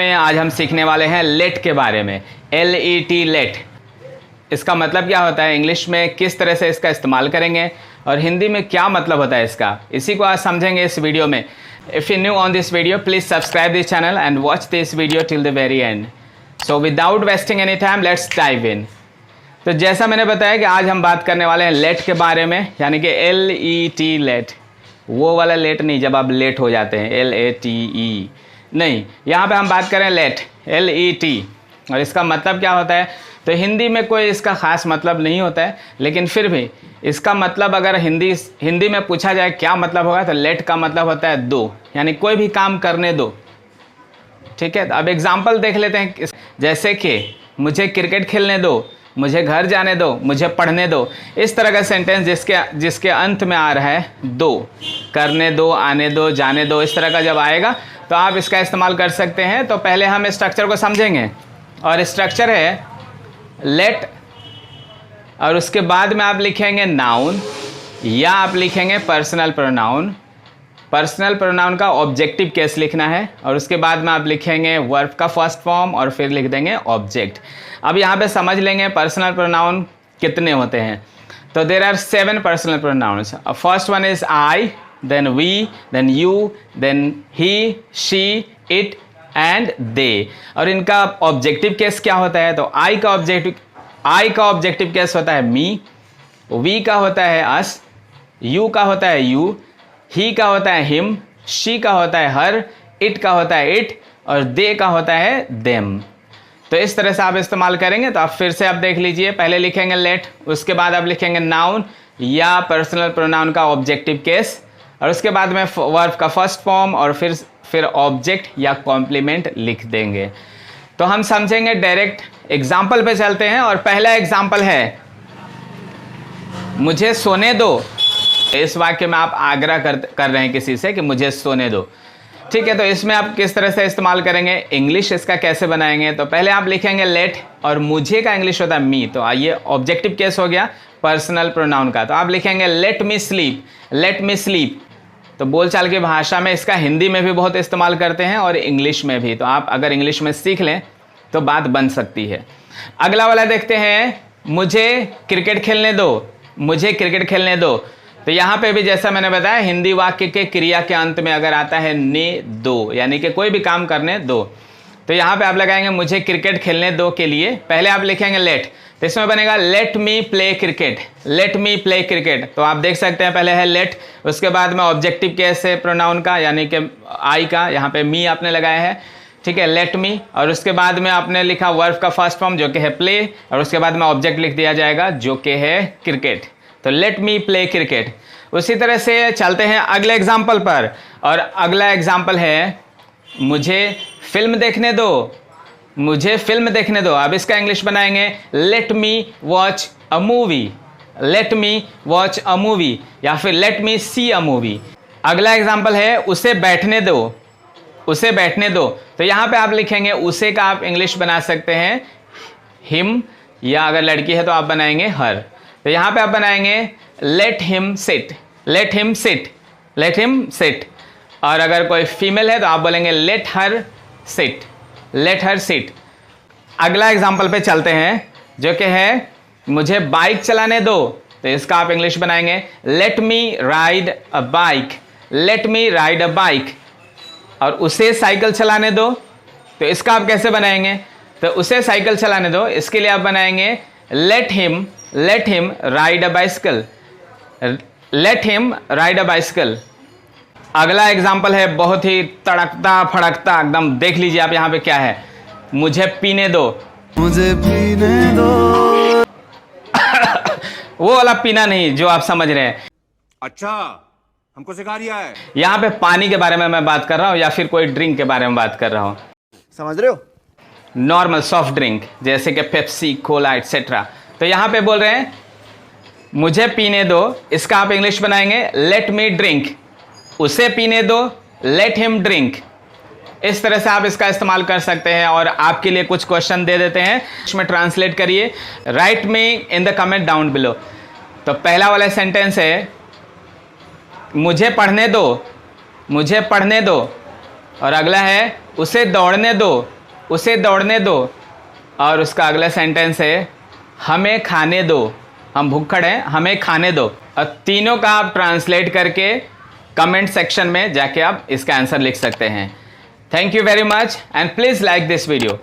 आज हम सीखने वाले हैं लेट के बारे में। LET लेट, इसका मतलब क्या होता है, इंग्लिश में किस तरह से इसका इस्तेमाल करेंगे और हिंदी में क्या मतलब होता है इसका, इसी को आज समझेंगे इस वीडियो में। If you new on this video please subscribe this channel and watch this video till the very and. So without wasting any time let's dive in. तो जैसा मैंने बताया कि आज हम बात करने वाले हैं लेट के बारे में, यानी कि LET लेट, वो वाला लेट नहीं जब आप लेट हो जाते हैं LATE नहीं, यहाँ पे हम बात करें लेट LET। और इसका मतलब क्या होता है, तो हिंदी में कोई इसका ख़ास मतलब नहीं होता है, लेकिन फिर भी इसका मतलब अगर हिंदी में पूछा जाए क्या मतलब होगा, तो लेट का मतलब होता है दो, यानी कोई भी काम करने दो। ठीक है, तो अब एग्जाम्पल देख लेते हैं। जैसे कि मुझे क्रिकेट खेलने दो, मुझे घर जाने दो, मुझे पढ़ने दो, इस तरह का सेंटेंस जिसके अंत में आ रहा है दो, करने दो, आने दो, जाने दो, इस तरह का जब आएगा तो आप इसका इस्तेमाल कर सकते हैं। तो पहले हम स्ट्रक्चर को समझेंगे, और स्ट्रक्चर है लेट, और उसके बाद में आप लिखेंगे नाउन या आप लिखेंगे पर्सनल प्रोनाउन। पर्सनल प्रोनाउन का ऑब्जेक्टिव केस लिखना है, और उसके बाद में आप लिखेंगे वर्ब का फर्स्ट फॉर्म और फिर लिख देंगे ऑब्जेक्ट। अब यहाँ पे समझ लेंगे पर्सनल प्रोनाउन कितने होते हैं। तो there are 7 personal pronouns. First one is I, then we, then you, then he, she, it and they। और इनका ऑब्जेक्टिव केस क्या होता है, तो आई का ऑब्जेक्टिव केस होता है मी, we का होता है अस, you का होता है you, he का होता है him, she का होता है her, it का होता है it और they का होता है them। तो इस तरह से आप इस्तेमाल करेंगे। तो आप फिर से आप देख लीजिए, पहले लिखेंगे लेट, उसके बाद आप लिखेंगे नाउन या पर्सनल प्रोनाउन का ऑब्जेक्टिव केस, और उसके बाद में वर्ब का फर्स्ट फॉर्म और फिर ऑब्जेक्ट या कॉम्प्लीमेंट लिख देंगे। तो हम समझेंगे, डायरेक्ट एग्जाम्पल पे चलते हैं। और पहला एग्जाम्पल है मुझे सोने दो। इस वाक्य में आप आग्रह कर रहे हैं किसी से कि मुझे सोने दो। ठीक है, तो इसमें आप किस तरह से इस्तेमाल करेंगे, इंग्लिश इसका कैसे बनाएंगे। तो पहले आप लिखेंगे लेट, और मुझे का इंग्लिश होता है मी, तो आइए ऑब्जेक्टिव केस हो गया पर्सनल प्रोनाउन का। तो आप लिखेंगे let me sleep, let me sleep. तो बोलचाल की भाषा में इसका हिंदी में भी बहुत इस्तेमाल करते हैं और इंग्लिश में भी। तो आप अगर इंग्लिश में सीख लें तो बात बन सकती है। अगला वाला देखते हैं, मुझे क्रिकेट खेलने दो, मुझे क्रिकेट खेलने दो। तो यहाँ पे भी जैसा मैंने बताया, हिंदी वाक्य के क्रिया के अंत में अगर आता है ने दो, यानी कि कोई भी काम करने दो, तो यहाँ पे आप लगाएंगे मुझे क्रिकेट खेलने दो के लिए पहले आप लिखेंगे लेट। तो इसमें बनेगा let me play cricket, let me play cricket. तो आप देख सकते हैं पहले है लेट, उसके बाद में ऑब्जेक्टिव केस है प्रोनाउन का, यानी कि आई का, यहाँ पे मी आपने लगाया है। ठीक है, लेट मी, और उसके बाद में आपने लिखा वर्ब का फर्स्ट फॉर्म जो कि है प्ले, और उसके बाद में ऑब्जेक्ट लिख दिया जाएगा जो कि है क्रिकेट। तो लेट मी प्ले क्रिकेट। उसी तरह से चलते हैं अगले एग्जाम्पल पर, और अगला एग्जाम्पल है मुझे फिल्म देखने दो, मुझे फिल्म देखने दो। अब इसका इंग्लिश बनाएंगे let me watch a movie, let me watch a movie, या फिर let me see a movie. अगला एग्जाम्पल है उसे बैठने दो, उसे बैठने दो। तो यहाँ पे आप लिखेंगे उसे का आप इंग्लिश बना सकते हैं हिम, या अगर लड़की है तो आप बनाएंगे हर। तो यहाँ पे आप बनाएंगे let him sit, let him sit, let him sit. और अगर कोई फीमेल है तो आप बोलेंगे let her sit, let her sit. अगला एग्जाम्पल पे चलते हैं जो कि है मुझे बाइक चलाने दो। तो इसका आप इंग्लिश बनाएंगे let me ride a bike, let me ride a bike. और उसे साइकिल चलाने दो, तो इसका आप कैसे बनाएंगे, तो उसे साइकिल चलाने दो, इसके लिए आप बनाएंगे let him ride a bicycle, let him ride a bicycle. अगला एग्जाम्पल है बहुत ही तड़कता फड़कता एकदम, देख लीजिए आप यहाँ पे क्या है, मुझे पीने दो, मुझे पीने दो। वो वाला पीना नहीं जो आप समझ रहे हैं। अच्छा, हमको सिखा रिया है। यहाँ पे पानी के बारे में मैं बात कर रहा हूँ, या फिर कोई ड्रिंक के बारे में बात कर रहा हूँ, समझ रहे हो, नॉर्मल सॉफ्ट ड्रिंक जैसे कि पेप्सी, कोला एटसेट्रा। तो यहाँ पे बोल रहे हैं मुझे पीने दो, इसका आप इंग्लिश बनाएंगे लेट मी ड्रिंक, उसे पीने दो लेट हिम ड्रिंक। इस तरह से आप इसका इस्तेमाल कर सकते हैं। और आपके लिए कुछ क्वेश्चन दे देते हैं, इसमें ट्रांसलेट करिए, right me in the comment down below. तो पहला वाला सेंटेंस है मुझे पढ़ने दो, मुझे पढ़ने दो, और अगला है उसे दौड़ने दो, उसे दौड़ने दो। और उसका अगला सेंटेंस है हमें खाने दो, हम भूखड़ हैं, हमें खाने दो। और तीनों का आप ट्रांसलेट करके कमेंट सेक्शन में जाके आप इसका आंसर लिख सकते हैं। Thank you very much and please like this video.